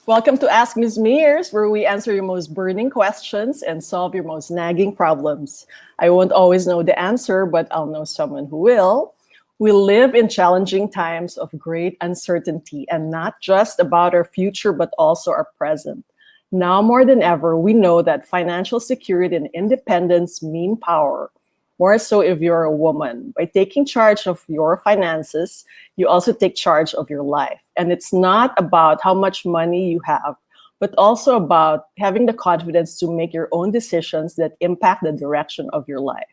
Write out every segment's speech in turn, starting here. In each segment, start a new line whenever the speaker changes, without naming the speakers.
Welcome to Ask Ms. Myrz, where we answer your most burning questions and solve your most nagging problems. I won't always know the answer, but I'll know someone who will. We live in challenging times of great uncertainty, and not just about our future, but also our present. Now more than ever, we know that financial security and independence mean power. More so if you're a woman. By taking charge of your finances, you also take charge of your life. And it's not about how much money you have, but also about having the confidence to make your own decisions that impact the direction of your life.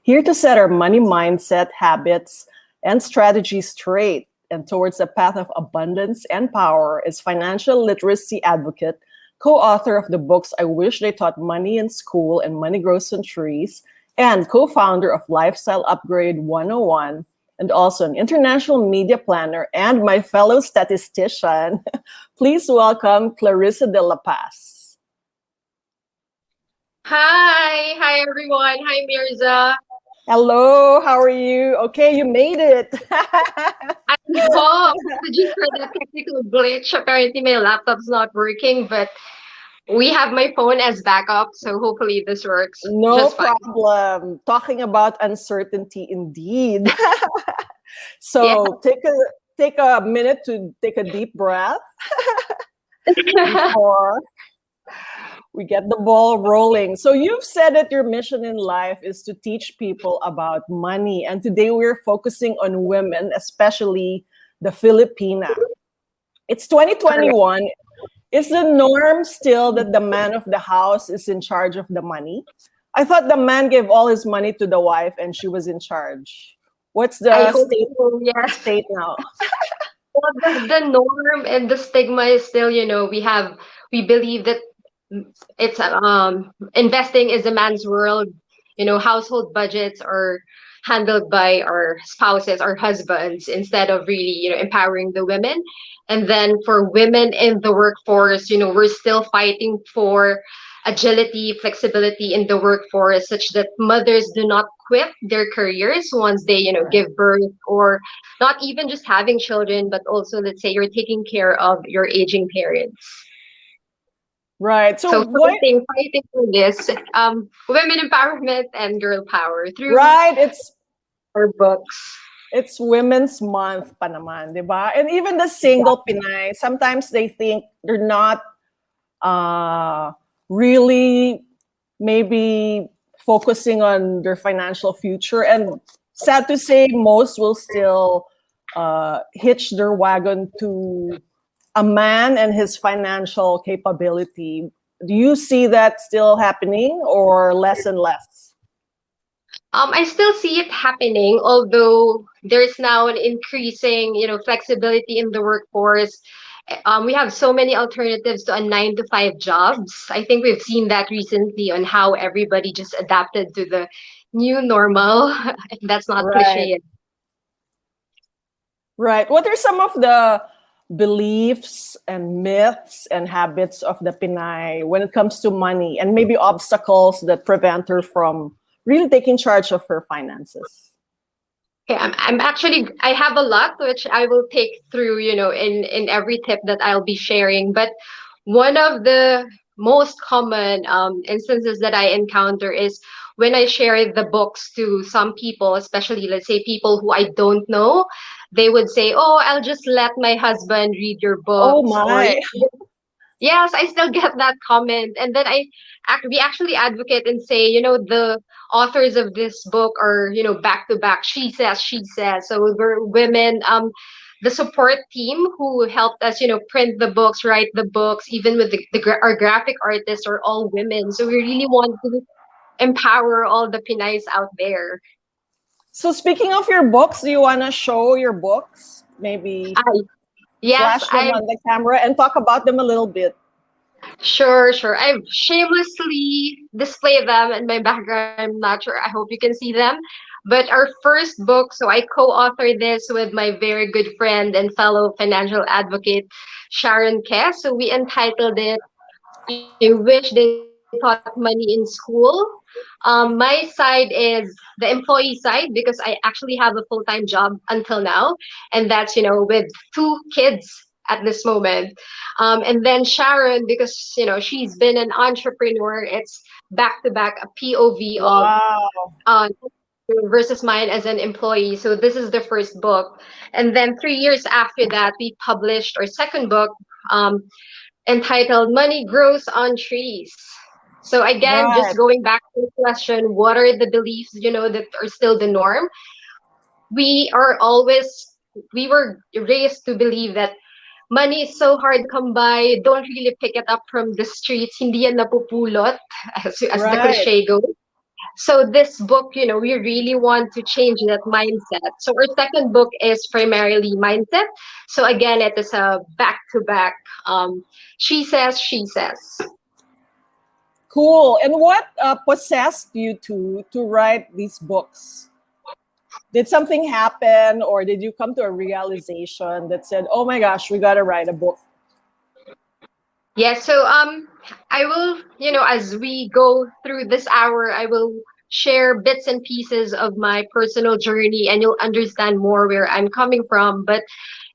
Here to set our money mindset, habits, and strategies straight and towards a path of abundance and power is financial literacy advocate, co-author of the books I Wish They Taught Money in School and Money Grows on Trees, and co-founder of Lifestyle Upgrade 101, and also an international media planner and my fellow statistician. Please welcome Clarissa de La Paz.
Hi everyone. Hi Myrza.
Hello, how are you? Okay, you made it.
I hope just for the technical glitch. Apparently my laptop's not working, but we have my phone as backup, so hopefully this works
No
just fine.
problem. Talking about uncertainty indeed.
Yeah.
So take a minute to take a deep breath before we get the ball rolling. So you've said that your mission in life is to teach people about money. And today we're focusing on women, especially the Filipina. It's 2021. Is the norm still that the man of the house is in charge of the money? I thought the man gave all his money to the wife and she was in charge. What's
I
the
hope so, yes.
state now?
Well, the norm and the stigma is still, we believe that it's investing is a man's world. Household budgets are handled by our spouses, our husbands, instead of really, empowering the women. And then for women in the workforce, we're still fighting for agility, flexibility in the workforce, such that mothers do not quit their careers once they, give birth, or not even just having children, but also, let's say, you're taking care of your aging parents.
Right. So
So
what?
fighting for this, women empowerment and girl power through
Right.
our books.
It's Women's Month pa naman, di ba? And even the single Pinay, sometimes they think they're not really maybe focusing on their financial future. And sad to say, most will still hitch their wagon to a man and his financial capability. Do you see that still happening or less and less?
I still see it happening, although there's now an increasing, flexibility in the workforce. We have so many alternatives to a 9 to 5 jobs. I think we've seen that recently on how everybody just adapted to the new normal. That's not
Right.
cliche.
Right. What are some of the beliefs and myths and habits of the Pinay when it comes to money, and maybe obstacles that prevent her from really taking charge of her finances?
Okay, I have a lot which I will take through, in every tip that I'll be sharing. But one of the most common instances that I encounter is when I share the books to some people, especially, let's say, people who I don't know. They would say, "Oh, I'll just let my husband read your
Oh
books," or
my.
yes, I still get that comment. And then we actually advocate and say, the authors of this book are, back to back. She says, she says. So we're women. The support team who helped us, print the books, write the books, even with our graphic artists are all women. So we really want to empower all the Pinays out there.
So speaking of your books, do you want to show your books? Maybe
I, yes,
flash them on the camera and talk about them a little bit.
Sure. I've shamelessly displayed them in my background. I'm not sure. I hope you can see them. But our first book, so I co-authored this with my very good friend and fellow financial advocate, Sharon Kess. So we entitled it I Wish They Taught Money in School. My side is the employee side because I actually have a full-time job until now. And that's, with 2 kids at this moment. And then Sharon, because she's been an entrepreneur, it's back to back a POV of
Wow.
uh, versus mine as an employee. So this is the first book, and then 3 years after that, we published our second book, um, entitled "Money Grows on Trees." So again,
Right.
just going back to the question, what are the beliefs that are still the norm? We are always we were raised to believe that money is so hard to come by. Don't really pick it up from the streets. Hindi yan napupulot, as the
Right.
cliche goes. So this book, we really want to change that mindset. So our second book is primarily mindset. So again, it is a back to back. She says, she says.
Cool. And what possessed you to write these books? Did something happen, or did you come to a realization that said, "Oh my gosh, we gotta write a book"?
Yeah. So I will, as we go through this hour, I will share bits and pieces of my personal journey, and you'll understand more where I'm coming from. But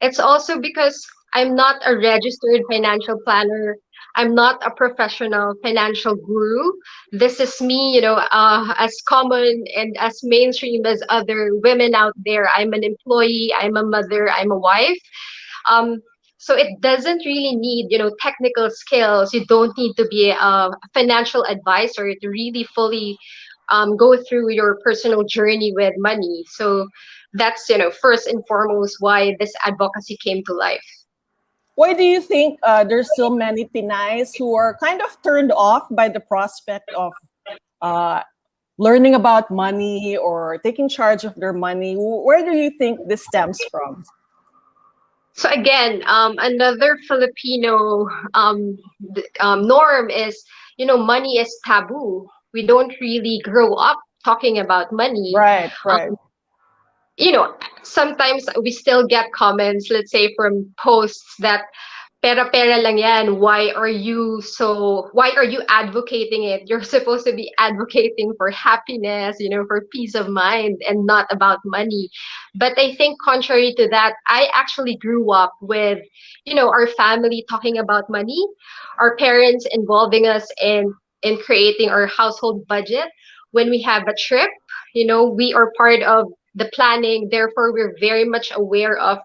it's also because I'm not a registered financial planner. I'm not a professional financial guru. This is me, as common and as mainstream as other women out there. I'm an employee, I'm a mother, I'm a wife. Um, so it doesn't really need, technical skills. You don't need to be a financial advisor to really fully go through your personal journey with money. So that's, first and foremost why this advocacy came to life.
Why do you think there's still many pinays who are kind of turned off by the prospect of uh, learning about money or taking charge of their money? Where do you think this stems from?
So again, another Filipino norm is, money is taboo. We don't really grow up talking about money.
Right, right.
Um, Sometimes we still get comments, let's say from posts that pera-pera lang yan. Why are you advocating it? You're supposed to be advocating for happiness, for peace of mind and not about money. But I think contrary to that, I actually grew up with, our family talking about money, our parents involving us in creating our household budget. When we have a trip, we are part of the planning. Therefore, we're very much aware of,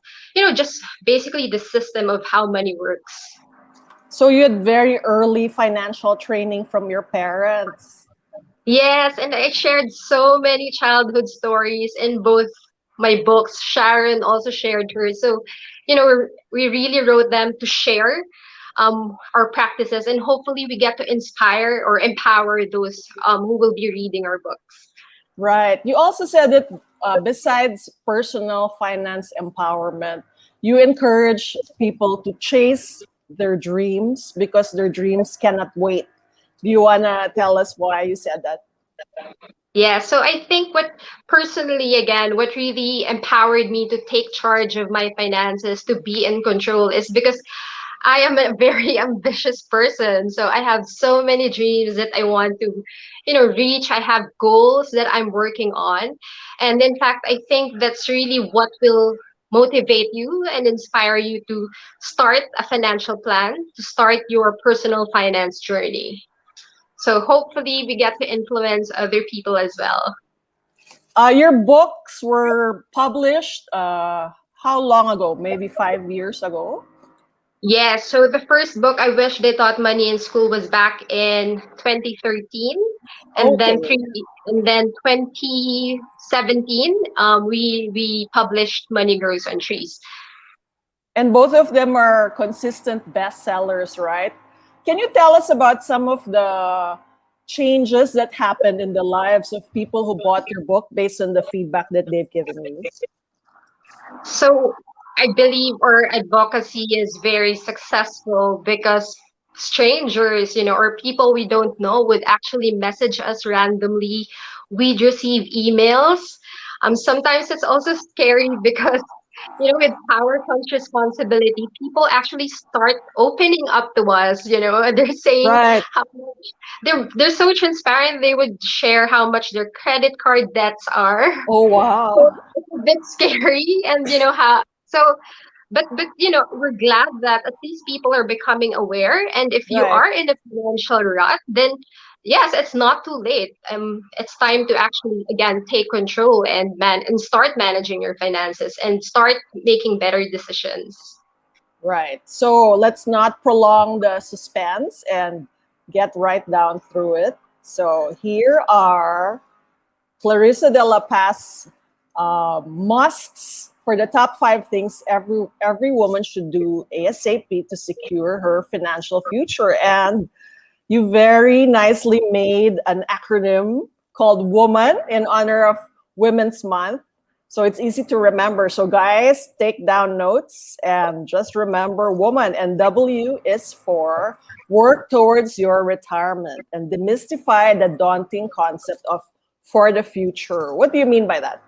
just basically the system of how money works.
So you had very early financial training from your parents.
Yes, and I shared so many childhood stories in both my books. Sharon also shared hers. So, we really wrote them to share our practices, and hopefully we get to inspire or empower those who will be reading our books.
Right. You also said that besides personal finance empowerment, you encourage people to chase their dreams because their dreams cannot wait. Do you want to tell us why you said that?
Yeah, so I think what really empowered me to take charge of my finances, to be in control, is because I am a very ambitious person. So I have so many dreams that I want to, reach. I have goals that I'm working on. And in fact, I think that's really what will motivate you and inspire you to start a financial plan, to start your personal finance journey. So hopefully we get to influence other people as well.
Your books were published how long ago? Maybe 5 years ago?
Yeah, so the first book, I Wish They Taught Money in School, was back in 2013, and then
Okay.
2017, we published Money Grows on Trees.
And both of them are consistent bestsellers, right? Can you tell us about some of the changes that happened in the lives of people who bought your book based on the feedback that they've given you?
So I believe our advocacy is very successful because strangers, or people we don't know would actually message us randomly. We'd receive emails. Sometimes it's also scary because, with power comes responsibility. People actually start opening up to us. They're saying
Right.
how much they're so transparent. They would share how much their credit card debts are.
Oh,
So
wow.
it's a bit scary, and how so but we're glad that at least people are becoming aware. And if you
Right.
are in a financial rut, then yes, it's not too late. It's time to actually again take control and start managing your finances and start making better decisions.
Right. So let's not prolong the suspense and get right down through it. So here are Clarissa de la Paz musts for the top 5 things every woman should do ASAP to secure her financial future. And you very nicely made an acronym called WOMAN in honor of Women's Month. So it's easy to remember. So, guys, take down notes and just remember WOMAN. And W is for work towards your retirement and demystify the daunting concept of for the future. What do you mean by that?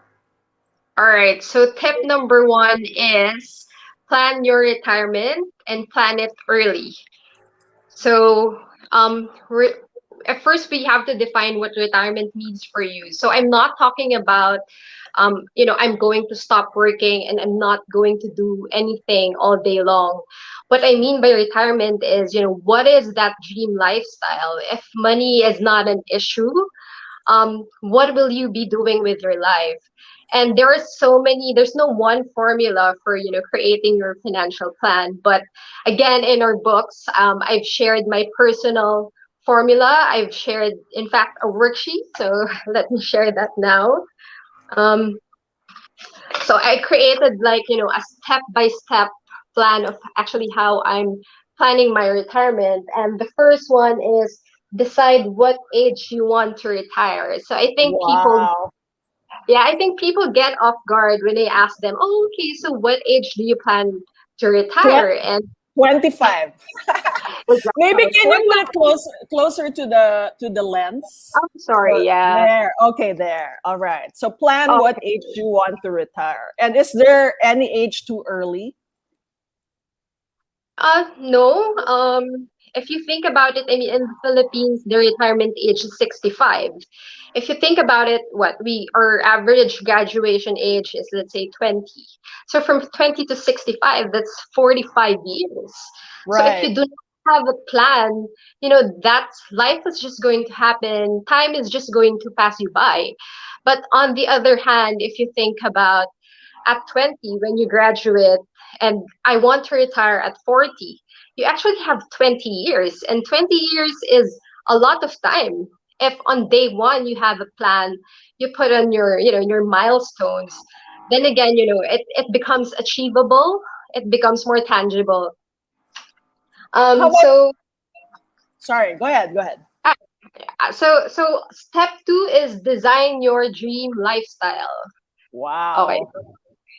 All right. So tip number one is plan your retirement and plan it early. So at first we have to define what retirement means for you. So I'm not talking about I'm going to stop working and I'm not going to do anything all day long. What I mean by retirement is, what is that dream lifestyle? If money is not an issue, what will you be doing with your life? And there's no one formula for creating your financial plan. But again, in our books, I've shared my personal formula. I've shared, in fact, a worksheet. So let me share that now. um, so I created like a step by step plan of actually how I'm planning my retirement. And the first one is decide what age you want to retire. So
Wow.
I think people get off guard when they ask them, "Oh, okay, so what age do you plan to
Twen-
retire?" And
25. Maybe
exactly,
can you put it closer to the lens?
I'm sorry, yeah.
There. Okay, there. All right. So plan
Oh,
what age you want to retire. And is there any age too early?
no. If you think about it, I mean, in the Philippines, the retirement age is 65. If you think about it, our average graduation age is, let's say, 20. So from 20 to 65, that's 45 years. So if
Right.
you do not have a plan, that life is just going to happen. Time is just going to pass you by. But on the other hand, if you think about at 20 when you graduate and I want to retire at 40, you actually have 20 years, and 20 years is a lot of time. If on day one you have a plan, you put on your milestones, then again, it becomes achievable, it becomes more tangible.
How
um
about
so
sorry, go ahead, go ahead.
uh, so step two is design your dream lifestyle. Okay.
Wow.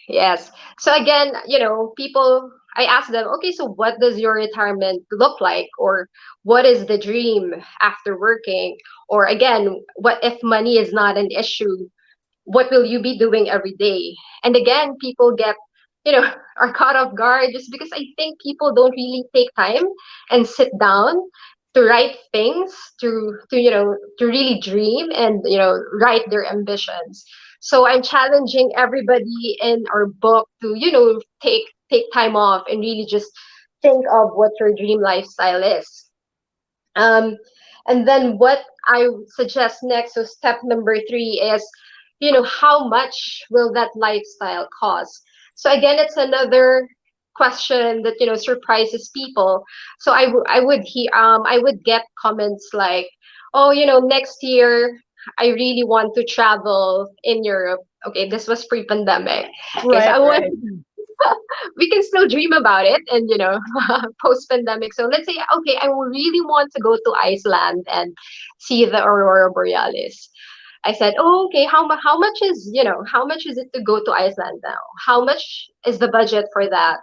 Yes. So again, I ask them, okay, so what does your retirement look like? Or what is the dream after working? Or again, what if money is not an issue? What will you be doing every day? And again, people you know, are caught off guard just because I think people don't really take time and sit down to write things, to really dream and, write their ambitions. So I'm challenging everybody in our book to, take time off and really just think of what your dream lifestyle is. Um, and then what I would suggest next, so step number three is, how much will that lifestyle cost? So again, it's another question that surprises people. So I would get comments like, oh, next year I really want to travel in Europe. Okay, this was pre-pandemic. Okay, so
Right,
I want
right.
we can still dream about it and post pandemic. So let's say, okay, I really want to go to Iceland and see the aurora borealis. I said, oh, okay, how much is it to go to Iceland now? How much is the budget for that?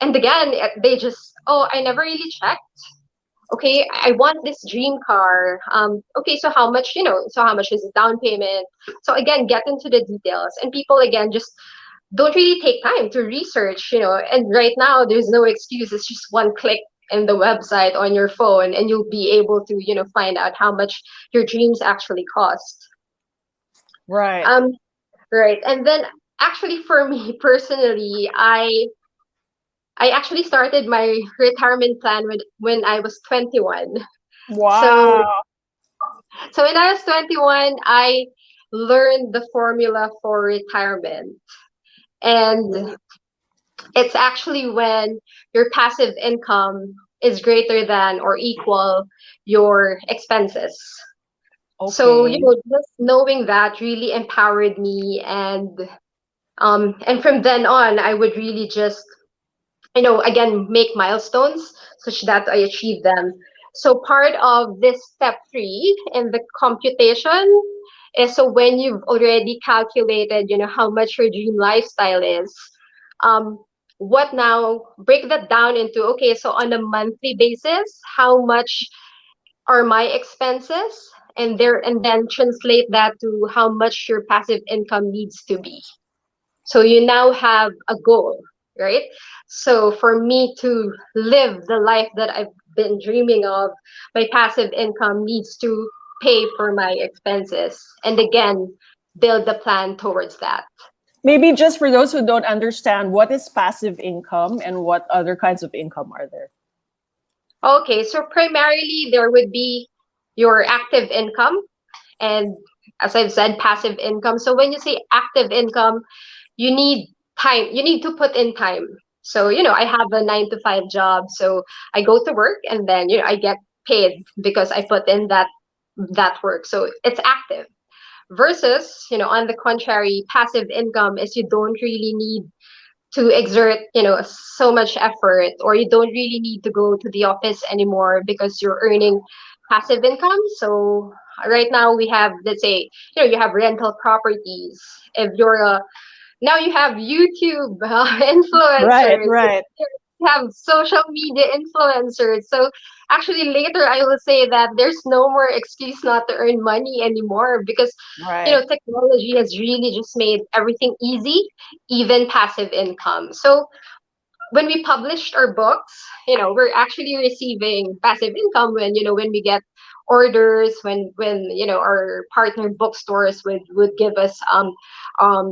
And again, they just, oh, I never really checked. Okay, I want this dream car. Okay, so how much is the down payment? So again, get into the details. And people again just don't really take time to research, and right now there's no excuse. It's just one click in the website on your phone and you'll be able to, find out how much your dreams actually cost.
Right.
Um, right. And then actually for me personally, I actually started my retirement plan when I was 21. So
Wow.
so when I was 21, I learned the formula for retirement. And it's actually when your passive income is greater than or equal your expenses. So,
Okay.
just knowing that really empowered me, and from then on I would really just, again, make milestones such that I achieve them. So part of this step 3 in the computation is, so when you've already calculated, how much your dream lifestyle is, um, what now, break that down into, okay, so on a monthly basis, how much are my expenses? And then translate that to how much your passive income needs to be. So you now have a goal, right? So for me to live the life that I've been dreaming of, my passive income needs to pay for my expenses. And again, build the plan towards that.
Maybe just for those who don't understand, what is passive income and what other kinds of income are there?
Okay, so primarily there would be your active income and, as I've said, passive income. So when you say active income, you need time, you need to put in time. So I have a 9 to 5 job, so I go to work and then I get paid because I put in that work, so it's active. Versus, on the contrary, passive income is you don't really need to exert so much effort, or you don't really need to go to the office anymore because you're earning passive income. So right now we have, let's say, you have rental properties. If you're a Now you have YouTube
Right,
influencers,
right,
you have social media influencers. So actually later I will say that there's no more excuse not to earn money anymore, because
right.
technology has really just made everything easy, even passive income. So when we published our books, we're actually receiving passive income when we get orders, when our partner bookstores would give us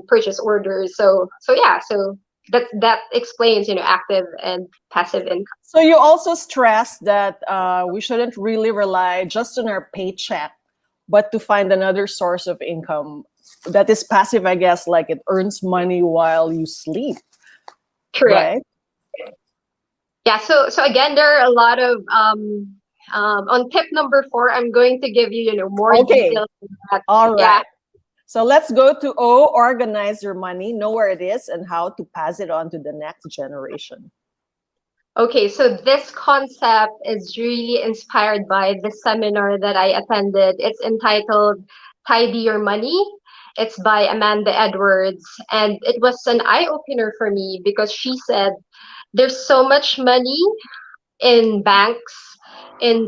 purchase orders. So yeah, so that explains active and passive income.
So you also stress that we shouldn't really rely just on our paycheck, but to find another source of income that is passive, I guess, like it earns money while you sleep,
Correct.
right?
Yeah, so again, there are a lot of on tip number 4, I'm going to give you more
Okay,
details on that.
all
Yeah.
right. So let's go to O, organize your money, know where it is, and how to pass it on to the next generation.
Okay, so this concept is really inspired by the seminar that I attended. It's entitled Tidy Your Money. It's by Amanda Edwards. And it was an eye opener for me because she said there's so much money in banks, in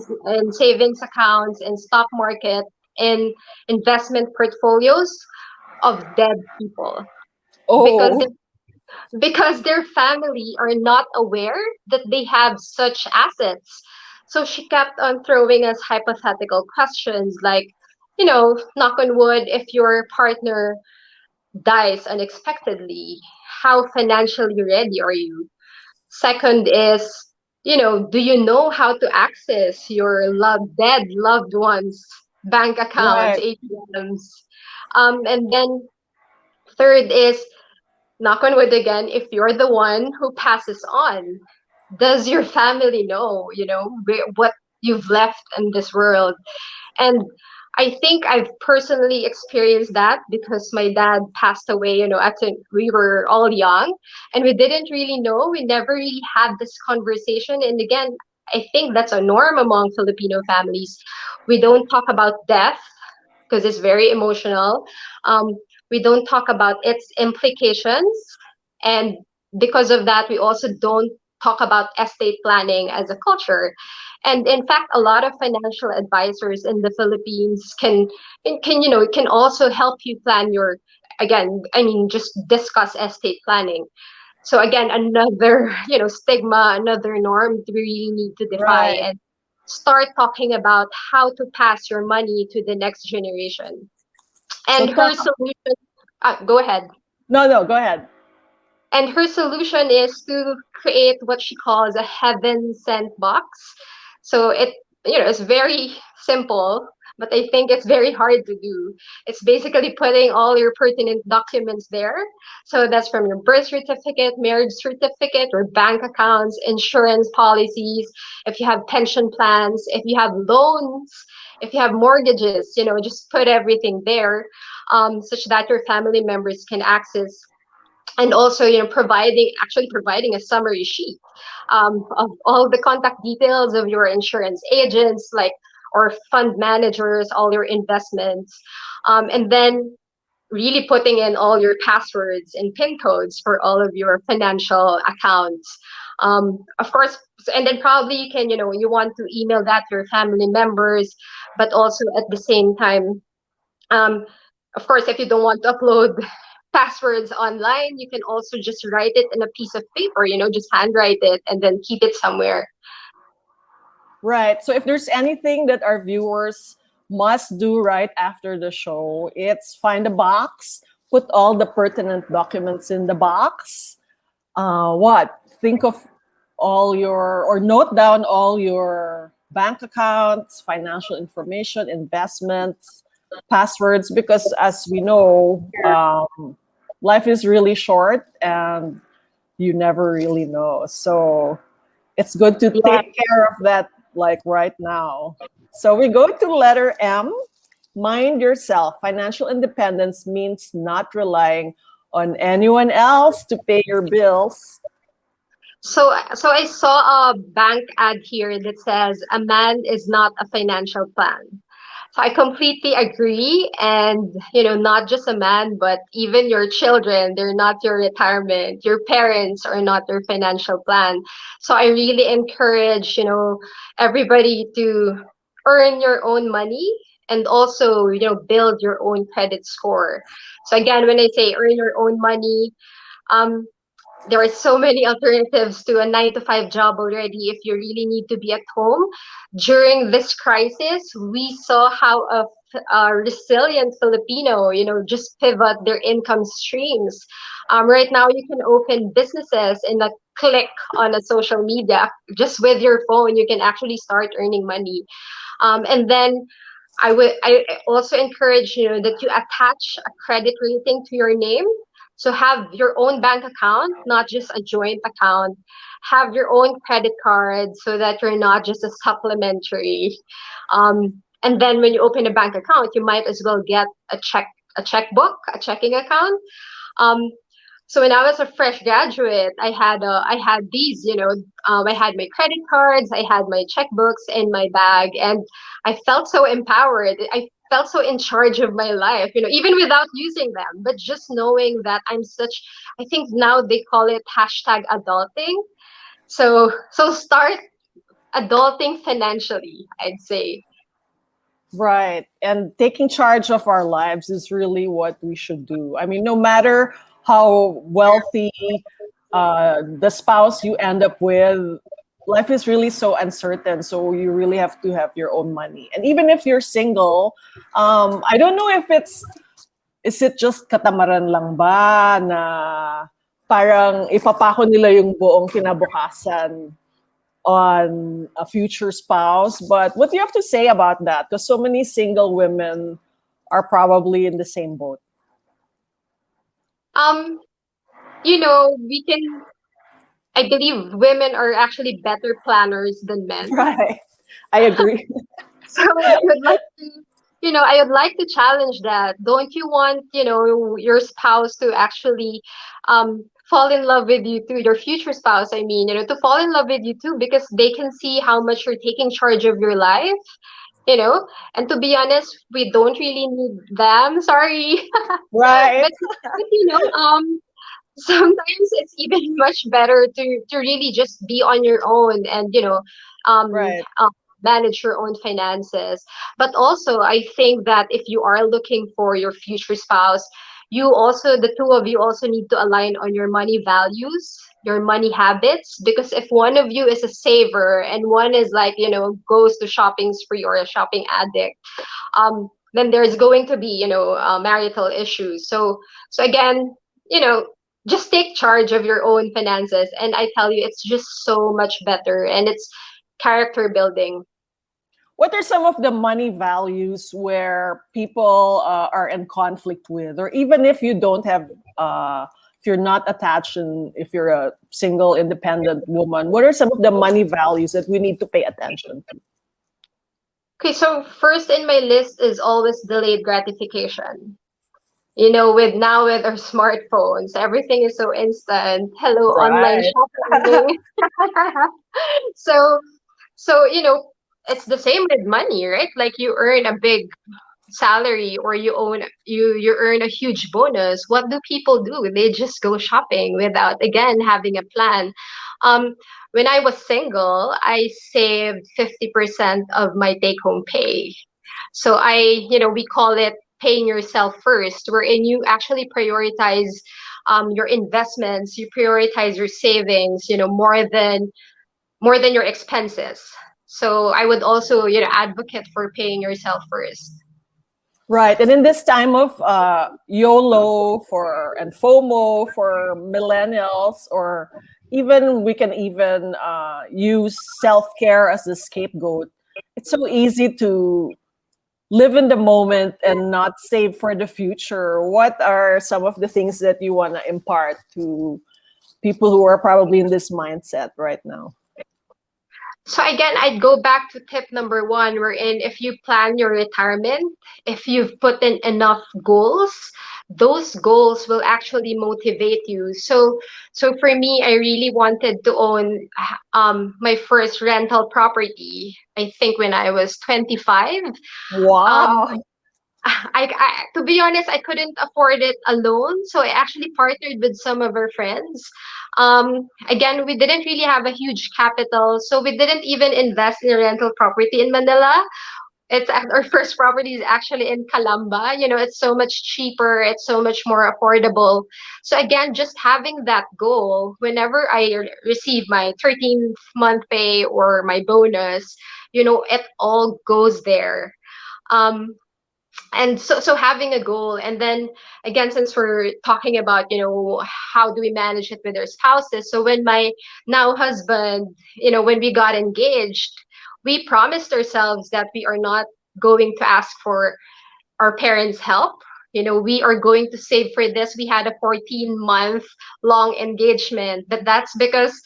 savings accounts, in stock market, in investment portfolios of dead people, because
Oh,
their family are not aware that they have such assets. So she kept on throwing us hypothetical questions like, knock on wood, if your partner dies unexpectedly, how financially ready are you? Second is, do you know how to access your dead loved ones' bank accounts,
right.
ATMs? And then third is, knock on wood again, if you're the one who passes on, does your family know, what you've left in this world? And I think I've personally experienced that because my dad passed away, we were all young and we didn't really know. We never really had this conversation. And again, I think that's a norm among Filipino families. We don't talk about death because it's very emotional. Um, we don't talk about its implications. And because of that, we also don't talk about estate planning as a culture. And in fact, a lot of financial advisors in the Philippines can also help you plan your, again, I mean, just discuss estate planning. So again, another, stigma, another norm we really need to defy
Right.
and start talking about how to pass your money to the next generation.
So
And her solution, go ahead.
no, no, go ahead.
And her solution is to create what she calls a heaven sent box. So it's very simple, but I think it's very hard to do. It's basically putting all your pertinent documents there. So that's from your birth certificate, marriage certificate, your bank accounts, insurance policies, if you have pension plans, if you have loans, if you have mortgages, just put everything there, such that your family members can access. And also, providing a summary sheet, of all the contact details of your insurance agents, like, or fund managers, all your investments, and then really putting in all your passwords and pin codes for all of your financial accounts. Of course, and then probably you can, you want to email that to your family members, but also at the same time, um, of course, if you don't want to upload passwords online, you can also just write it in a piece of paper, just handwrite it and then keep it somewhere.
Right. So if there's anything that our viewers must do right after the show, it's find a box, put all the pertinent documents in the box. What? Think of all your, or note down all your bank accounts, financial information, investments, passwords, because as we know, life is really short and you never really know. So it's good to
Yeah.
take care of that like right now. So we go to letter M. Mind yourself. Financial independence means not relying on anyone else to pay your bills.
So I saw a bank ad here that says a man is not a financial plan. So I completely agree. And, not just a man, but even your children, they're not your retirement. Your parents are not your financial plan. So I really encourage, everybody to earn your own money and also, build your own credit score. So again, when I say earn your own money, um, there are so many alternatives to a 9 to 5 job already if you really need to be at home. During this crisis, we saw how a resilient Filipino, just pivot their income streams. Right now, you can open businesses in a click on a social media. Just with your phone, you can actually start earning money. And then I also encourage, that you attach a credit rating to your name. So have your own bank account, not just a joint account. Have your own credit card so that you're not just a supplementary. And then when you open a bank account, you might as well get a checkbook, a checking account. Um, so when I was a fresh graduate, I had these, I had my credit cards, I had my checkbooks in my bag, and I felt so empowered. I felt so in charge of my life, even without using them, but just knowing that I think now they call it hashtag adulting. So start adulting financially, I'd say.
Right. And taking charge of our lives is really what we should do. I mean, no matter how wealthy the spouse you end up with, life is really so uncertain. So you really have to have your own money. And even if you're single, I don't know if is it just katamaran lang ba na parang ipapako nila yung buong kinabukasan on a future spouse. But what do you have to say about that? Because so many single women are probably in the same boat.
Um, we can. I believe women are actually better planners than men.
Right. I agree.
So I would like to challenge that. Don't you want, your spouse to actually fall in love with you too, your future spouse, I mean, to fall in love with you too, because they can see how much you're taking charge of your life, you know. And to be honest, we don't really need them. Sorry.
Right.
but sometimes it's even much better to really just be on your own and um,
Right.
um manage your own finances. But also I think that if you are looking for your future spouse, the two of you also need to align on your money values, your money habits, because if one of you is a saver and one is like, goes to shopping spree or a shopping addict, then there's going to be marital issues. So again, you know just take charge of your own finances. And I tell you, it's just so much better, and it's character building.
What are some of the money values where people are in conflict with, or even if you don't have, if you're not attached and if you're a single independent woman, what are some of the money values that we need to pay attention to?
Okay, so first in my list is always delayed gratification. You know, with our smartphones, everything is so instant. Hello, online
Right.
shopping. so it's the same with money, right? Like you earn a big salary, or you earn a huge bonus. What do people do? They just go shopping without, again, having a plan. um when I was single, I saved 50% of my take home pay. So we call it paying yourself first, wherein you actually prioritize your investments, you prioritize your savings, more than your expenses. So I would also, advocate for paying yourself first.
Right. And in this time of YOLO for and FOMO for millennials, or even we can even use self-care as the scapegoat. It's so easy to live in the moment and not save for the future. What are some of the things that you want to impart to people who are probably in this mindset right now?
So again, I'd go back to tip number one, wherein if you plan your retirement, if you've put in enough goals, those goals will actually motivate you. So for me, I really wanted to own my first rental property. I think when I was 25. Um,
Wow.
to be honest, I couldn't afford it alone, so I actually partnered with some of our friends. Again, we didn't really have a huge capital, so we didn't even invest in a rental property in Manila. Our first property is actually in Calamba. It's so much cheaper. It's so much more affordable. So again, just having that goal, whenever I receive my 13th month pay or my bonus, it all goes there. Um, and so having a goal, and then again, since we're talking about how do we manage it with our spouses, so when my now husband, when we got engaged, we promised ourselves that we are not going to ask for our parents help. We are going to save for this. We had a 14-month long engagement, but that's because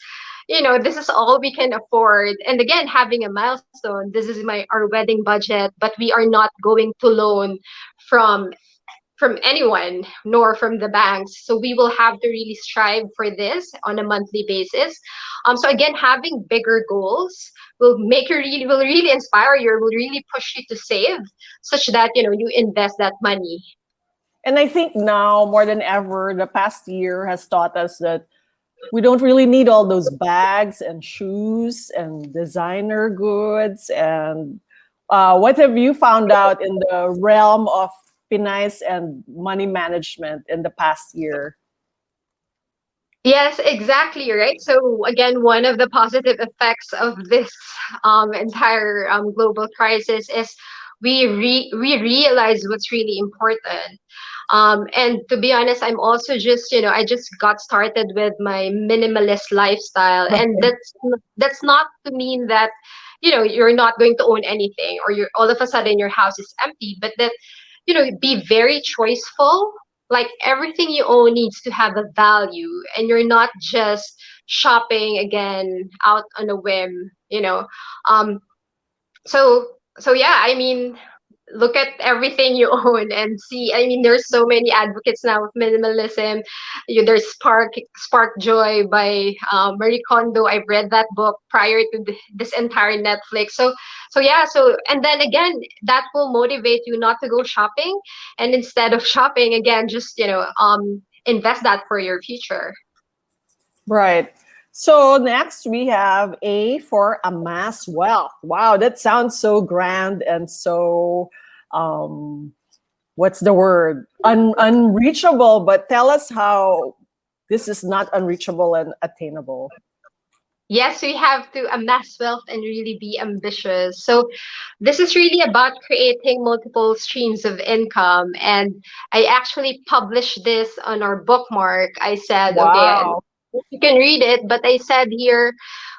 this is all we can afford. And again, having a milestone, this is my our wedding budget, but we are not going to loan from anyone, nor from the banks. So we will have to really strive for this on a monthly basis. So again, having bigger goals will really inspire you, will really push you to save, such that you invest that money.
And I think now more than ever, the past year has taught us that we don't really need all those bags and shoes and designer goods. And what have you found out in the realm of pinay and money management in the past year?
Yes, exactly, right. So again, one of the positive effects of this entire global crisis is we realize what's really important. And to be honest, I'm also just I just got started with my minimalist lifestyle, and that's not to mean that you're not going to own anything, or you're all of a sudden your house is empty, but that be very choiceful. Like everything you own needs to have a value, and you're not just shopping again out on a whim. Um, so yeah, I mean, look at everything you own and see. I mean, there's so many advocates now of minimalism. There's Spark Joy by Marie Kondo. I've read that book prior to this entire Netflix. So yeah, so and then again, that will motivate you not to go shopping, and instead of shopping again, just invest that for your future.
Right. So next we have A for Amass Wealth. Wow, that sounds so grand and so what's the word? Unreachable. But tell us how this is not unreachable and attainable.
Yes, we have to amass wealth and really be ambitious. So this is really about creating multiple streams of income. And I actually published this on our bookmark. I said, okay,
Wow.
you can read it, but I said here,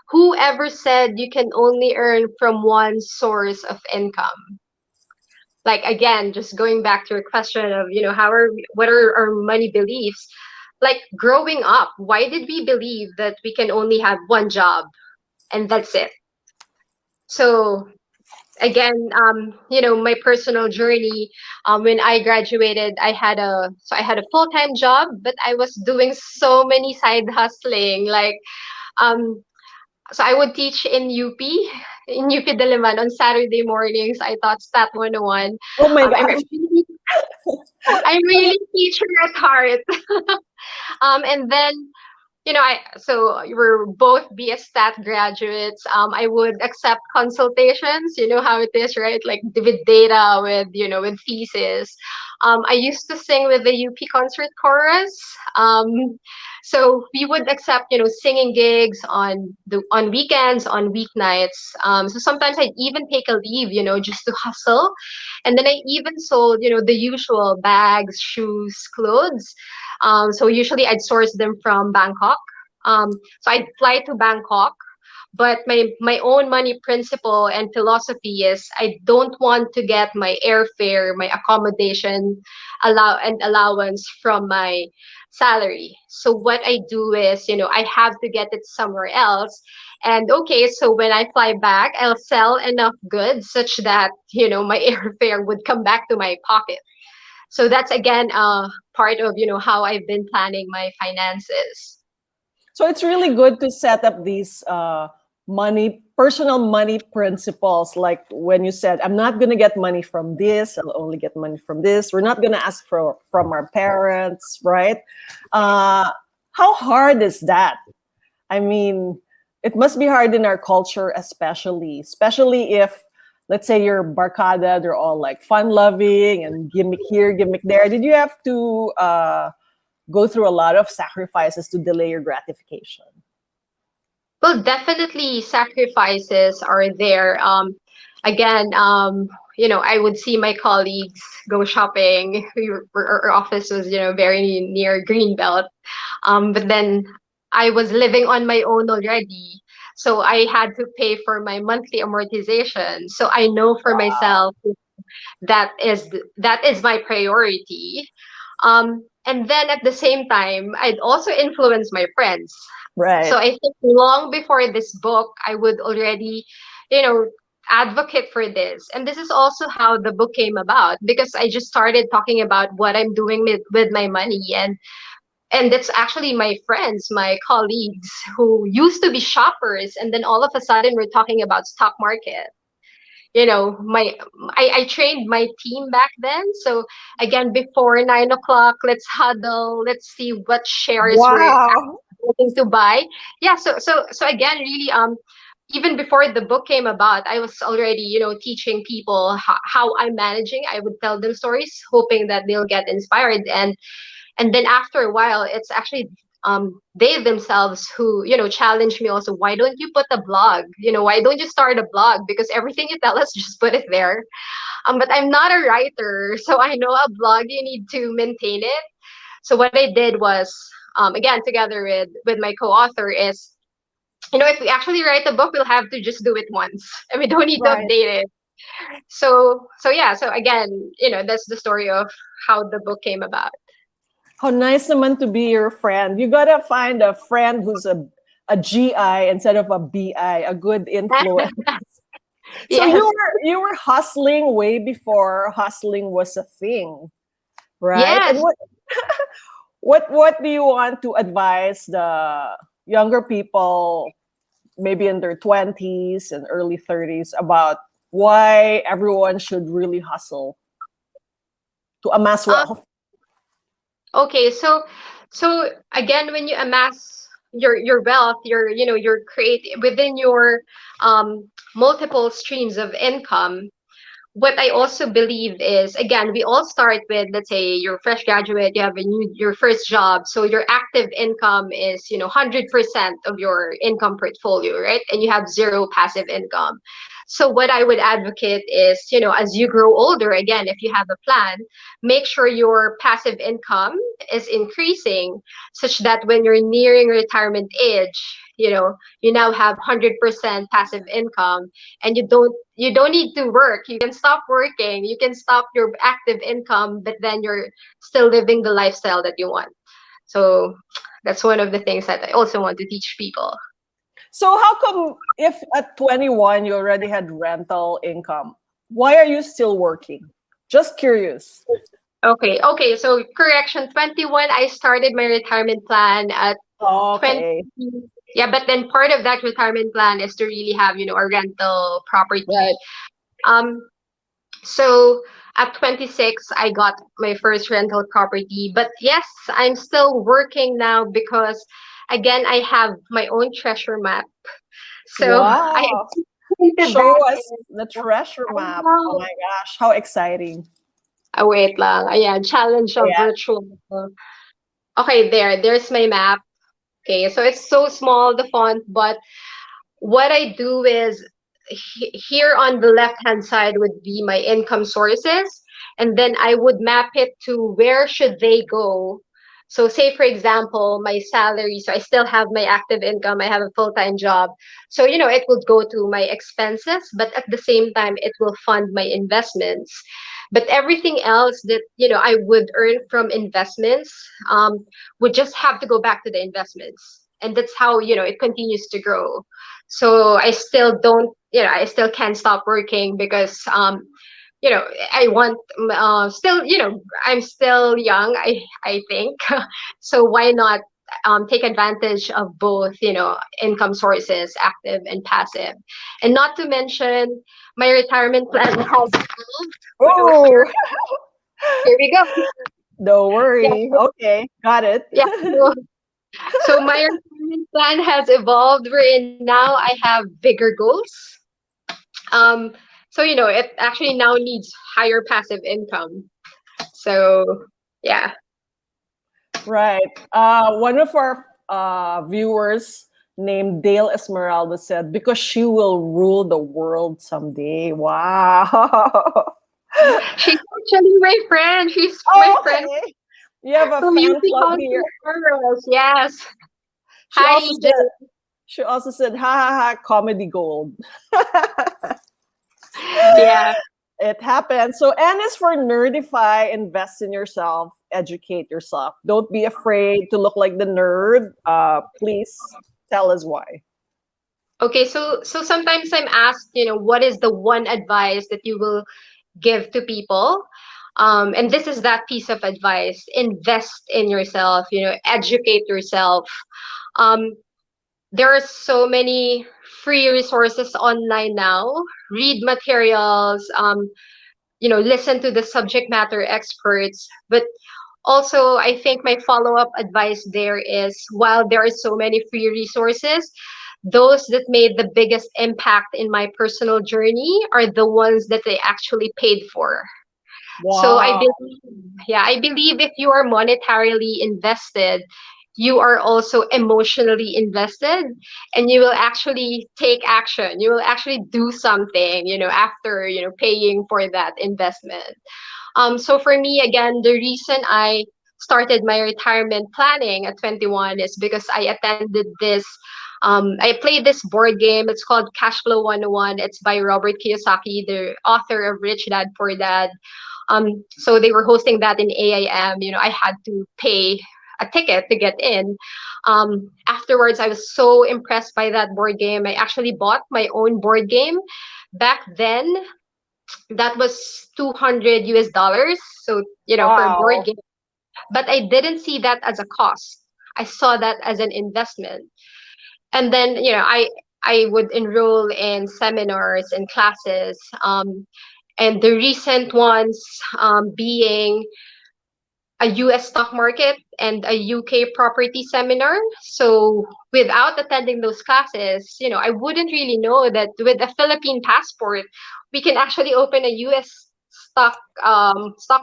whoever said you can only earn from one source of income? Like again, just going back to your question of, what are our money beliefs? Like growing up, why did we believe that we can only have one job and that's it? So again, my personal journey, when I graduated, I had a full-time job, but I was doing so many side hustling. Like, um, so I would teach in UP, in UP Diliman on Saturday mornings. I taught Stat 101.
Oh my
I'm
gosh.
really, I'm really teacher at heart. And then so we're both BS Stat graduates. I would accept consultations. You know how it is, right? Like with data, with thesis. I used to sing with the UP concert chorus. So we would accept, singing gigs on weekends, on weeknights. So sometimes I'd even take a leave, just to hustle. And then I even sold, the usual bags, shoes, clothes. So usually I'd source them from Bangkok. So I'd fly to Bangkok, but my own money principle and philosophy is I don't want to get my airfare, my accommodation allowance from my salary. So what I do is, I have to get it somewhere else. And okay, so when I fly back, I'll sell enough goods such that, my airfare would come back to my pocket. So that's again part of how I've been planning my finances.
So it's really good to set up these personal money principles. Like when you said, I'm not going to get money from this, I'll only get money from this. We're not going to ask from our parents, right? How hard is that? I mean, it must be hard in our culture, especially if, let's say, you're barkada, they're all like fun loving and gimmick here, gimmick there. Did you have to go through a lot of sacrifices to delay your gratification?
Well, definitely sacrifices are there. Again, I would see my colleagues go shopping. Our office was, very near Greenbelt. But then I was living on my own already. So I had to pay for my monthly amortization. So I know for myself that is my priority. And then at the same time, I'd also influence my friends. So
Right.
I think long before this book, I would already, you know, advocate for this. And this is also how the book came about because I just started talking about what I'm doing with my money, and that's actually my friends, my colleagues who used to be shoppers, and then all of a sudden we're talking about stock market. My I trained my team back then. So again, before 9 o'clock, let's huddle, let's see what shares we're
Wow.
looking to buy. Yeah, so again, really, even before the book came about, I was already, teaching people how I'm managing. I would tell them stories, hoping that they'll get inspired. And then after a while, it's actually they themselves who, challenge me also. Why don't you put a blog? Why don't you start a blog? Because everything you tell us, just put it there. But I'm not a writer, so I know a blog you need to maintain it. So what I did was, again, together with my co-author, is, if we actually write a book, we'll have to just do it once, and we don't need to
Right.
update it. So yeah. So again, that's the story of how the book came about.
How nice naman to be your friend. You gotta find a friend who's a GI instead of a BI, a good influence. So you
Yes.
were hustling way before hustling was a thing, right? And
Yes.
what do you want to advise the younger people, maybe in their 20s and early 30s, about why everyone should really hustle to amass
Um,
wealth?
okay. So again, when you amass your wealth, your create within your multiple streams of income. what I also believe is, again, we all start with, let's say you're a fresh graduate, you have your first job, so your active income is 100% of your income portfolio, right? And you have zero passive income. So what I would advocate is, as you grow older, again, if you have a plan, make sure your passive income is increasing, such that when you're nearing retirement age, you now have 100% passive income, and you don't need to work. You can stop working, you can stop your active income, but then you're still living the lifestyle that you want. So that's one of the things that I also want to teach people.
So how come if at 21 you already had rental income, why are you still working? Just curious.
Okay, so correction, 21 I started my retirement plan at 20.
Okay.
Yeah, but then part of that retirement plan is to really have, a rental property.
Right.
um So at 26, I got my first rental property. But yes, I'm still working now because, again, I have my own treasure map. So I
Wow.
into
Show
that.
us the treasure
I
map. Oh
know.
my gosh, how exciting.
Wait lang. Ayan, challenge of
Yeah.
virtual. Okay, there's my map. Okay, so it's so small, the font, but what I do is, here on the left hand side would be my income sources, and then I would map it to where should they go. So say for example, my salary, so I still have my active income, I have a full-time job. So it would go to my expenses, but at the same time it will fund my investments. But everything else that I would earn from investments would just have to go back to the investments. And that's how it continues to grow. So I still don't, I still can't stop working because you know I want, still, I'm still young, I think. So why not take advantage of both, income sources, active and passive. And not to mention, my retirement plan has evolved.
Oh,
Here we go.
don't
Yeah,
worry. Okay, got it.
yeah. So my retirement plan has evolved, wherein now I have bigger goals. Um, so it actually now needs higher passive income. So yeah.
Right. One of our viewers named Dale Esmeralda said, because she will rule the world someday. Wow.
She's actually my friend. She's my
Oh,
friend
okay. You have a
who used
fan
to
club
come
here.
to Myrz. Yes.
She
Hi,
also
EJ.
said, she also said, ha ha ha, comedy gold.
Yeah.
It happens. So N is for nerdify, invest in yourself, educate yourself. Don't be afraid to look like the nerd. Please tell us why.
Okay, so sometimes I'm asked, what is the one advice that you will give to people? And this is that piece of advice: invest in yourself, educate yourself. Um, there are so many free resources online now. Read materials, listen to the subject matter experts. But also, I think my follow-up advice there is, while there are so many free resources, those that made the biggest impact in my personal journey are the ones that I actually paid for. So I
Wow.
believe, yeah, I believe if you are monetarily invested, you are also emotionally invested, and you will actually take action. You will actually do something, after, paying for that investment. So for me, again, the reason I started my retirement planning at 21 is because I attended this. I played this board game. It's called Cashflow 101. It's by Robert Kiyosaki, the author of Rich Dad Poor Dad. So they were hosting that in AIM. I had to pay a ticket to get in. Afterwards, I was so impressed by that board game. I actually bought my own board game. Back then, that was 200 US dollars. So, for a board
Wow.
game. But I didn't see that as a cost. I saw that as an investment. And then, I would enroll in seminars and classes. And the recent ones being a US stock market and a UK property seminar. So without attending those classes, I wouldn't really know that with a Philippine passport, we can actually open a US stock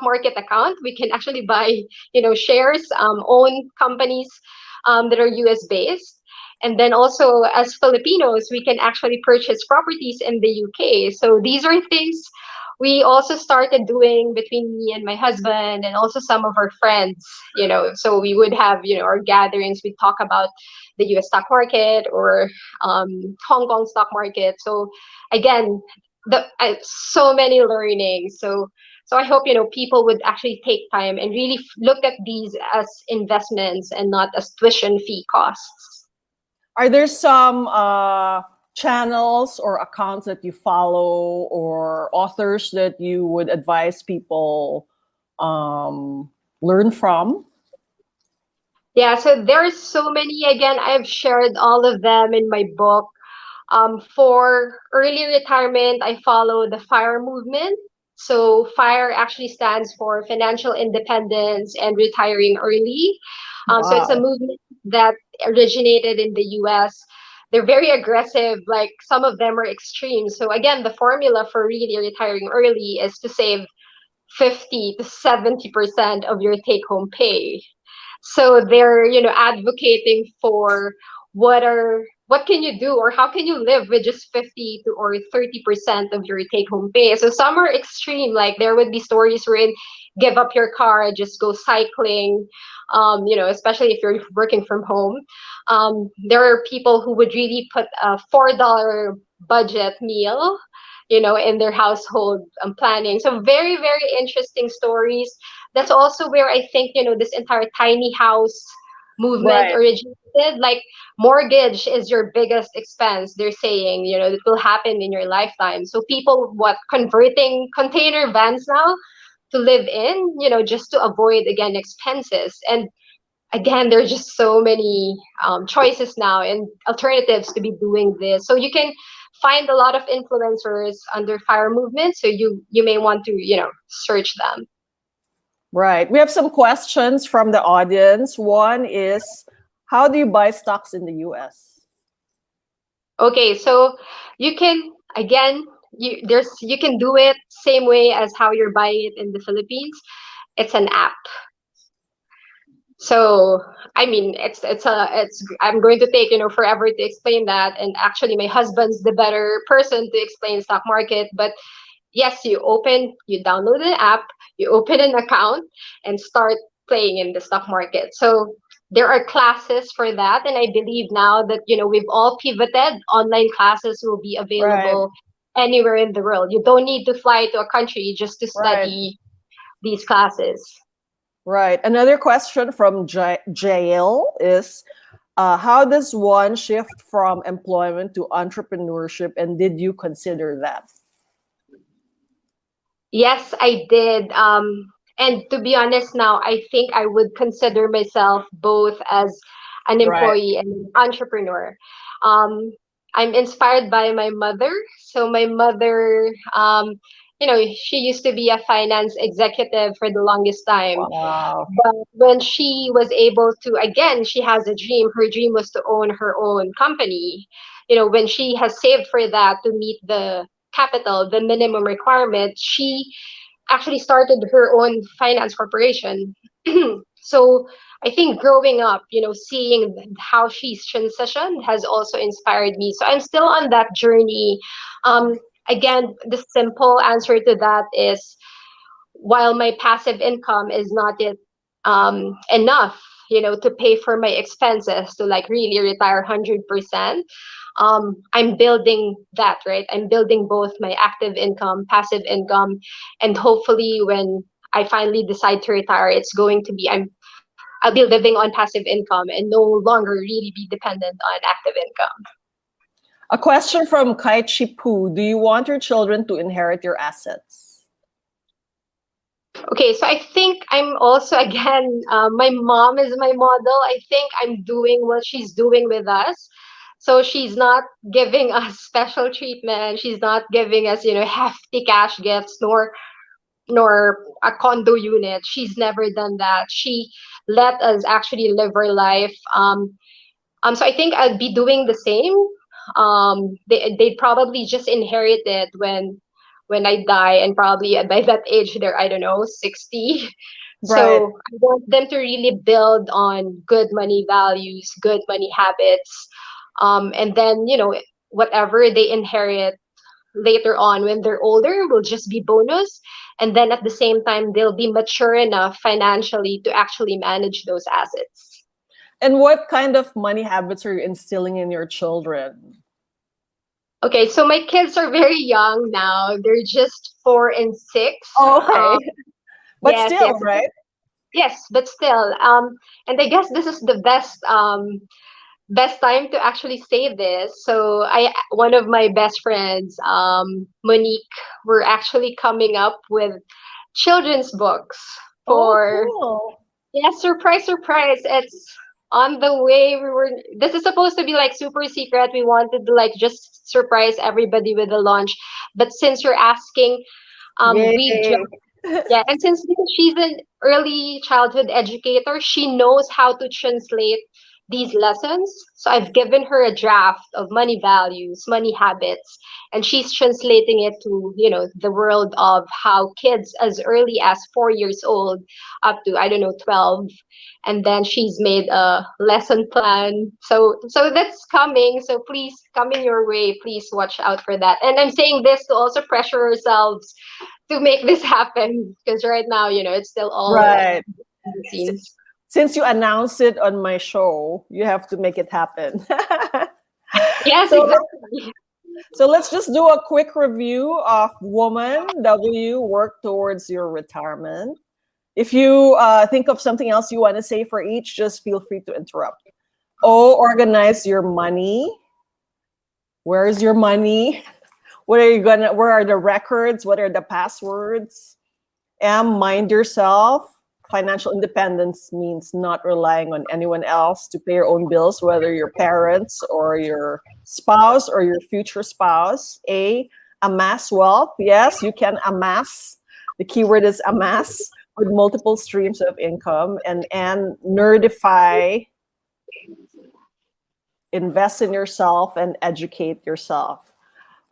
market account. We can actually buy, shares, own companies that are US based. And then also as Filipinos, we can actually purchase properties in the UK. So these are things we also started doing between me and my husband and also some of our friends. So we would have, our gatherings. We talk about the US stock market or Hong Kong stock market. So again, so many learnings. So I hope, people would actually take time and really look at these as investments and not as tuition fee costs.
Are there some channels or accounts that you follow or authors that you would advise people learn from?
Yeah, so there's so many. Again, I've shared all of them in my book. For early retirement, I follow the FIRE movement. So FIRE actually stands for Financial Independence and Retiring Early. So it's a
Wow.
movement that originated in the US. They're very aggressive, like some of them are extreme. So again, the formula for really retiring early is to save 50 to 70% of your take home pay. So they're, advocating for what can you do or how can you live with just 50 to or 30% of your take home pay. So some are extreme, like there would be stories wherein give up your car, just go cycling, especially if you're working from home. There are people who would really put a $4 budget meal, in their household planning. So very, very interesting stories. That's also where I think, this entire tiny house movement
Right.
originated. Like mortgage is your biggest expense, they're saying, it will happen in your lifetime. So people converting container vans now to live in, just to avoid again expenses. And again, there's just so many choices now and alternatives to be doing this. So you can find a lot of influencers under fire movement. So you may want to search them.
Right. We have some questions from the audience. One is, how do you buy stocks in the US?
Okay, so you can again you can do it same way as how you're buying it in the Philippines. It's an app. So I mean, it's I'm going to take forever to explain that, and actually my husband's the better person to explain stock market. But yes, you download the app, you open an account, and start playing in the stock market. So there are classes for that, and I believe now that we've all pivoted. Online classes will be
Right.
available anywhere in the world. You don't need to fly to a country just to
Right.
study these classes.
Right. Another question from Jael is, how does one shift from employment to entrepreneurship, and did you consider that?
Yes, I did. And to be honest, now I think I would consider myself both as an
Right.
employee and an entrepreneur. Um, I'm inspired by my mother. So my mother, she used to be a finance executive for the longest time.
Wow.
But when she was able to, again, she has a dream. Her dream was to own her own company. When she has saved for that to meet the capital, the minimum requirement, she actually started her own finance corporation. So I think growing up, seeing how she's transitioned has also inspired me. So I'm still on that journey. Um, Again, the simple answer to that is while my passive income is not yet enough, to pay for my expenses to like really retire 100%, I'm building that, right? I'm building both my active income, passive income, and hopefully when I finally decide to retire, it's going to be I'll be living on passive income and no longer really be dependent on active income.
A question from Kai Chipu. Do you want your children to inherit your assets?
Okay, so I think I'm also again, my mom is my model. I think I'm doing what she's doing with us. So she's not giving us special treatment. She's not giving us, hefty cash gifts, nor nor a condo unit. She's never done that. She let us actually live her life. So I think I'd be doing the same. They probably just inherit it when I die, and probably by that age they're, I don't know, 60.
Right.
So I want them to really build on good money values, good money habits, and then whatever they inherit later on when they're older will just be bonus, and then at the same time they'll be mature enough financially to actually manage those assets.
And what kind of money habits are you instilling in your children?
Okay, so my kids are very young now. They're just 4 and 6.
Oh, okay. But
Yes,
still,
yes,
right?
yes, but still. And I guess this is the best time to actually say this. So one of my best friends, Monique, we're actually coming up with children's books
Oh,
for,
cool.
yeah, surprise, surprise. It's on the way. This is supposed to be like super secret. We wanted to like just surprise everybody with the launch. But since you're asking, we
Yay.
yeah, and since because she's an early childhood educator, she knows how to translate these lessons. So I've given her a draft of money values, money habits, and she's translating it to, the world of how kids as early as 4 years old up to, I don't know, 12. And then she's made a lesson plan. So that's coming. So please come in your way. Please watch out for that. And I'm saying this to also pressure ourselves to make this happen, because right now, it's still all
Right.
in the
S-
scenes.
Since you announced it on my show, you have to make it happen.
Yes,
so
exactly.
So let's just do a quick review of Woman W, work towards your retirement. If you think of something else you want to say for each, just feel free to interrupt. O, organize your money. Where is your money? Where are the records? What are the passwords? M, mind yourself. Financial independence means not relying on anyone else to pay your own bills, whether your parents or your spouse or your future spouse. A, amass wealth. Yes, you can amass. The keyword is amass with multiple streams of income. And nerdify, invest in yourself and educate yourself.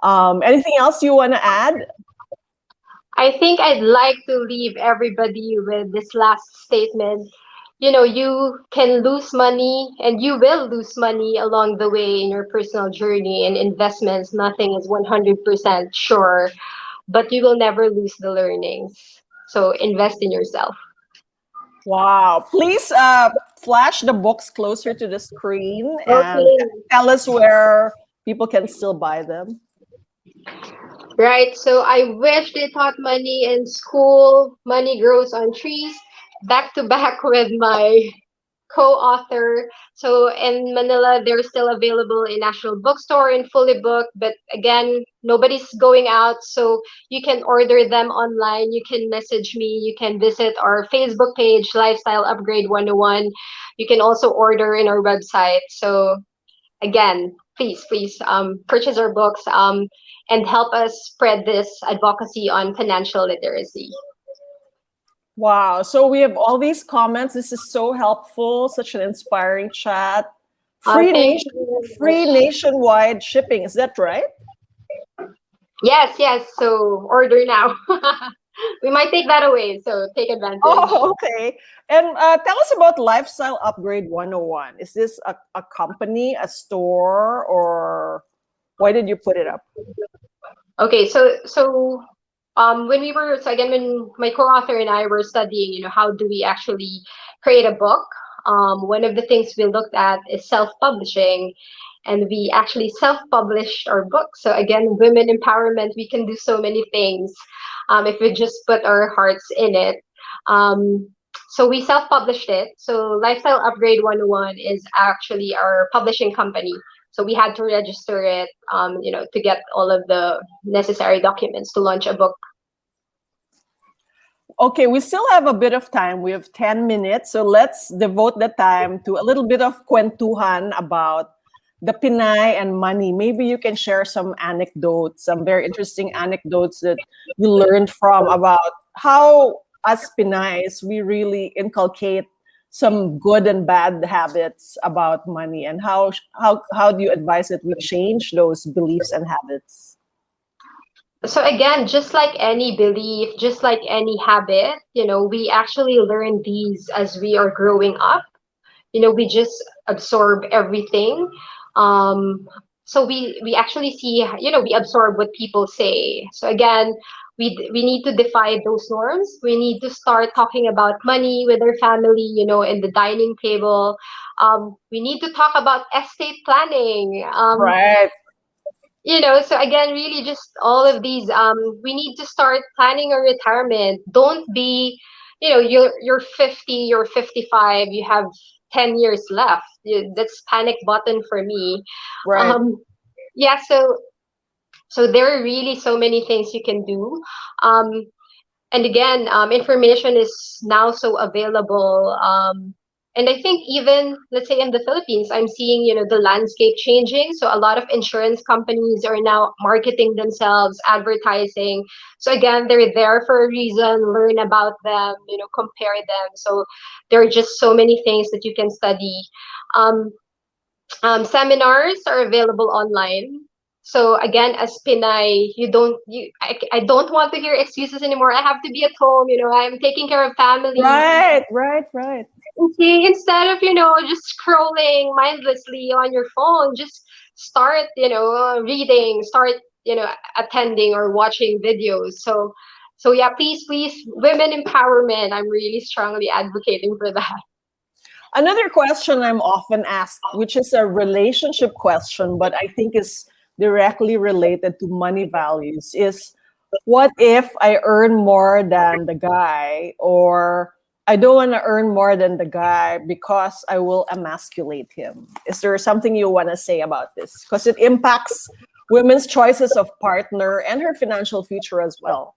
Anything else you want to add?
I think I'd like to leave everybody with this last statement. You can lose money and you will lose money along the way in your personal journey and investments. Nothing is 100% sure, but you will never lose the learnings. So invest in yourself.
Wow. Please flash the books closer to the screen and
Okay.
tell us where people can still buy them.
Right. So I wish they taught money in school. Money grows on trees. Back to back with my co-author. So in Manila, they're still available in National Bookstore in fully booked. But again, nobody's going out, so you can order them online. You can message me. You can visit our Facebook page, Lifestyle Upgrade 101. You can also order in our website. So again, please purchase our books and help us spread this advocacy on financial literacy.
Wow. So we have all these comments. This is so helpful. Such an inspiring chat.
Thank you very
Free
much.
nationwide shipping. Is that right?
Yes, yes. So order now. We might take that away, so take advantage.
Oh, okay. And tell us about Lifestyle Upgrade 101. Is this a company, a store, or why did you put it up?
Okay, so when we were so again when my co-author and I were studying, how do we actually create a book? One of the things we looked at is self-publishing, and we actually self-published our book. So again, women empowerment, we can do so many things if we just put our hearts in it. Um, so we self-published it. So Lifestyle Upgrade 101 is actually our publishing company. So we had to register it, to get all of the necessary documents to launch a book.
Okay, we still have a bit of time. We have 10 minutes. So let's devote the time to a little bit of kwentuhan about the pinay and money. Maybe you can share some anecdotes, some very interesting anecdotes that you learned from about how as Pinays we really inculcate some good and bad habits about money, and how do you advise that we change those beliefs and habits?
So again, just like any belief, just like any habit, we actually learn these as we are growing up. We just absorb everything. So we actually see, we absorb what people say. So again, we need to defy those norms. We need to start talking about money with our family, in the dining table. We need to talk about estate planning.
Right.
So again, really just all of these, we need to start planning a retirement. Don't be, you're 50, you're 55, you have 10 years left. That's panic button for me.
Right.
Yeah, so there are really so many things you can do. Um, and again, information is now so available. And I think even, let's say in the Philippines, I'm seeing, the landscape changing. So a lot of insurance companies are now marketing themselves, advertising. So again, they're there for a reason. Learn about them, compare them. So there are just so many things that you can study. Um, Seminars are available online. So again, as Pinay, I don't want to hear excuses anymore. I have to be at home. I'm taking care of family.
Right. Right. Right.
Okay, instead of just scrolling mindlessly on your phone, just start reading, start attending or watching videos. So yeah, please, women empowerment. I'm really strongly advocating for that.
Another question I'm often asked, which is a relationship question, but I think is directly related to money values, is what if I earn more than the guy, or I don't want to earn more than the guy because I will emasculate him? Is there something you want to say about this? Because it impacts women's choices of partner and her financial future as well.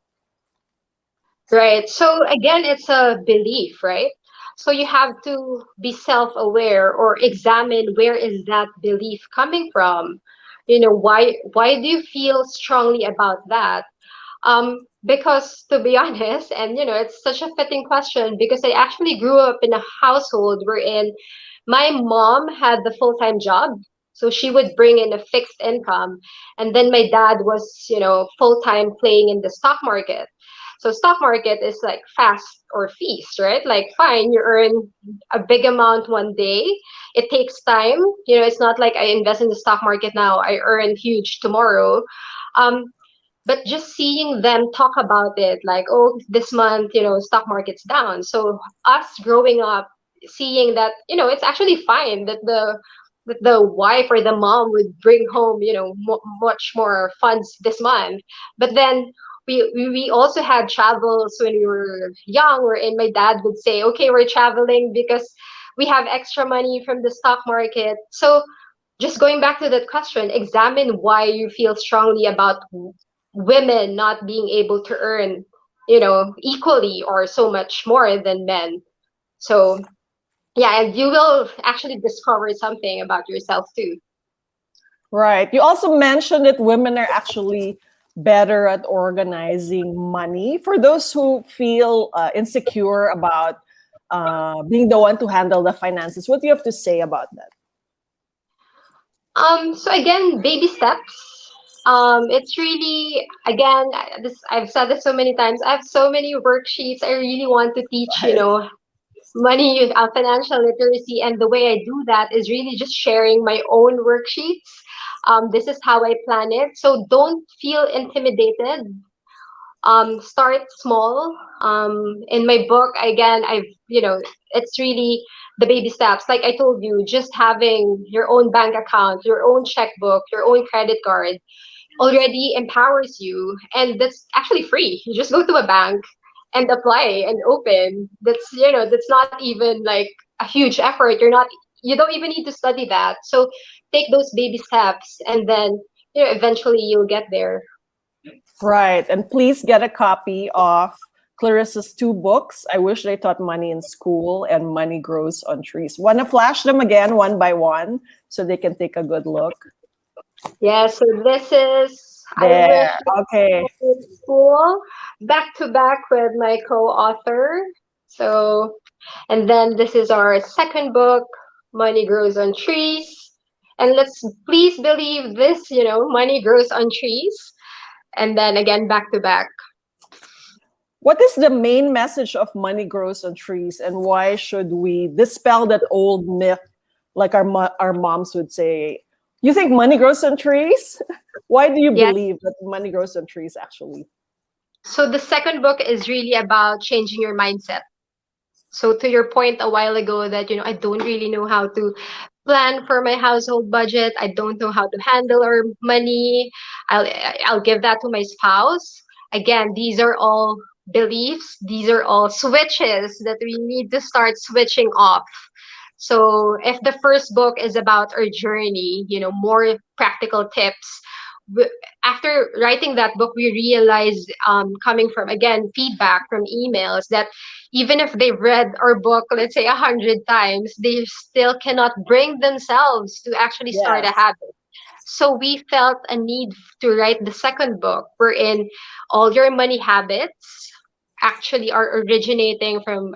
Right. So again, it's a belief, right? So you have to be self-aware or examine where is that belief coming from. Why do you feel strongly about that? Because to be honest, and it's such a fitting question because I actually grew up in a household wherein my mom had the full-time job. So she would bring in a fixed income. And then my dad was, full-time playing in the stock market. So stock market is like fast or feast, right? Like fine, you earn a big amount one day. It takes time. It's not like I invest in the stock market now, I earn huge tomorrow. Um, but just seeing them talk about it, like, oh, this month, stock market's down. So us growing up, seeing that, it's actually fine that the wife or the mom would bring home, much more funds this month. But then we also had travels when we were young, wherein my dad would say, okay, we're traveling because we have extra money from the stock market. So just going back to that question, examine why you feel strongly about women not being able to earn, equally or so much more than men. So yeah, and you will actually discover something about yourself too.
Right. You also mentioned that women are actually better at organizing money. For those who feel insecure about being the one to handle the finances, what do you have to say about that?
So again, baby steps. It's really, again, this I've said this so many times. I have so many worksheets. I really want to teach,
Right.
money, financial literacy, and the way I do that is really just sharing my own worksheets. This is how I plan it. So don't feel intimidated. Start small. In my book, again, it's really the baby steps. Like I told you, just having your own bank account, your own checkbook, your own credit card already empowers you, and that's actually free. You just go to a bank and apply and open. That's not even like a huge effort. You don't even need to study that. So take those baby steps, and then eventually you'll get there.
Right. And please get a copy of Clarissa's two books. I wish they taught money in school and Money Grows on Trees. Want to flash them again one by one so they can take a good look?
Yeah, so this is I wish
There. Okay.
in school back to back with my co-author. So, and then this is our second book, Money Grows on Trees. And let's please believe this, money grows on trees. And then again, back to back.
What is the main message of money grows on trees, and why should we dispel that old myth, like our moms would say? You think money grows on trees? Why do you
Yes.
believe that money grows on trees? Actually,
So the second book is really about changing your mindset. So to your point a while ago that I don't really know how to plan for my household budget. I don't know how to handle our money. I'll I'll give that to my spouse. Again, these are all beliefs. These are all switches that we need to start switching off. So if the first book is about our journey, more practical tips. After writing that book, we realized, coming from again feedback from emails, that even if they've read our book, let's say 100 times, they still cannot bring themselves to actually start a
yes,
habit. So we felt a need to write the second book, wherein all your money habits actually are originating from,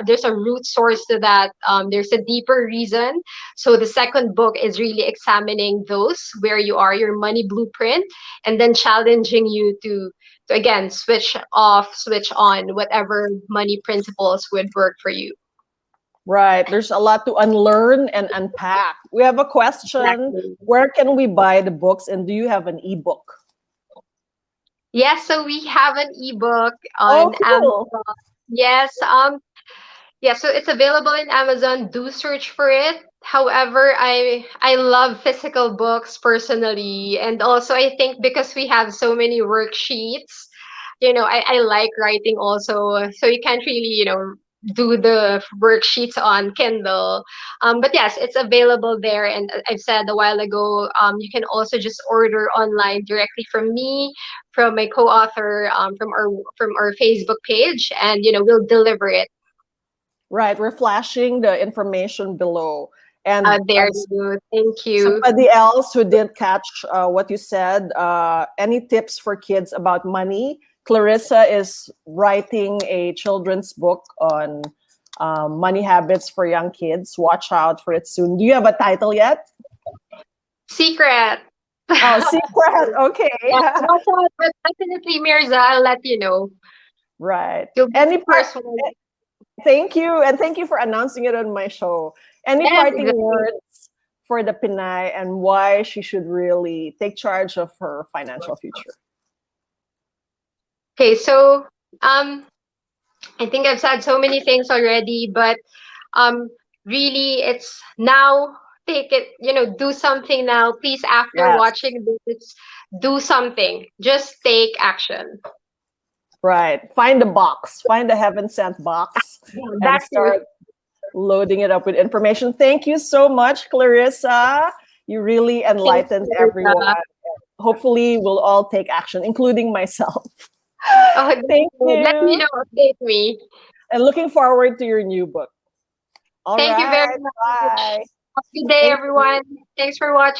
there's a root source to that. There's a deeper reason. So the second book is really examining those, where you are, your money blueprint, and then challenging you to again switch off, switch on whatever money principles would work for you.
right. There's a lot to unlearn and unpack. We have a question:
Exactly.
where can we buy the books, and do you have an ebook?
Yes, so we have an ebook
Oh,
on
cool.
Amazon. Yes, yeah, so it's available in Amazon. Do search for it. However, I love physical books personally, and also I think because we have so many worksheets, I like writing also. So you can't really, do the worksheets on Kindle. But yes, it's available there. And I've said a while ago, you can also just order online directly from me, from my co-author, from our Facebook page, and we'll deliver it.
Right, we're flashing the information below. And
There you go. Thank you.
somebody else who didn't catch what you said, any tips for kids about money? Clarissa is writing a children's book on money habits for young kids. Watch out for it soon. Do you have a title yet?
Secret.
Oh, secret. Okay.
Yeah, watch out, but definitely, Myrza, I'll let you know.
Right.
You'll be
Any
the
part?
first one.
Thank you, and thank you for announcing it on my show. Any
Yeah,
parting
exactly.
words for the Pinay, and why she should really take charge of her financial future?
Okay, so I think I've said so many things already, but um, really, it's now. Take it, do something now. Please, after
Yes.
watching this, do something. Just take action.
Right. Find the box, find the heaven sent box,
Yeah,
and
that too.
start loading it up with information. Thank you so much, Clarissa. You really
Thank
enlightened
you,
everyone.
Myrza.
Hopefully, we'll all take action, including myself.
Oh, that's
Thank
good. Let me
you.
know, update me.
And looking forward to your new book. All
Thank you very
right.
much.
Bye.
Have a good day,
Thank you.
everyone. Thanks for watching.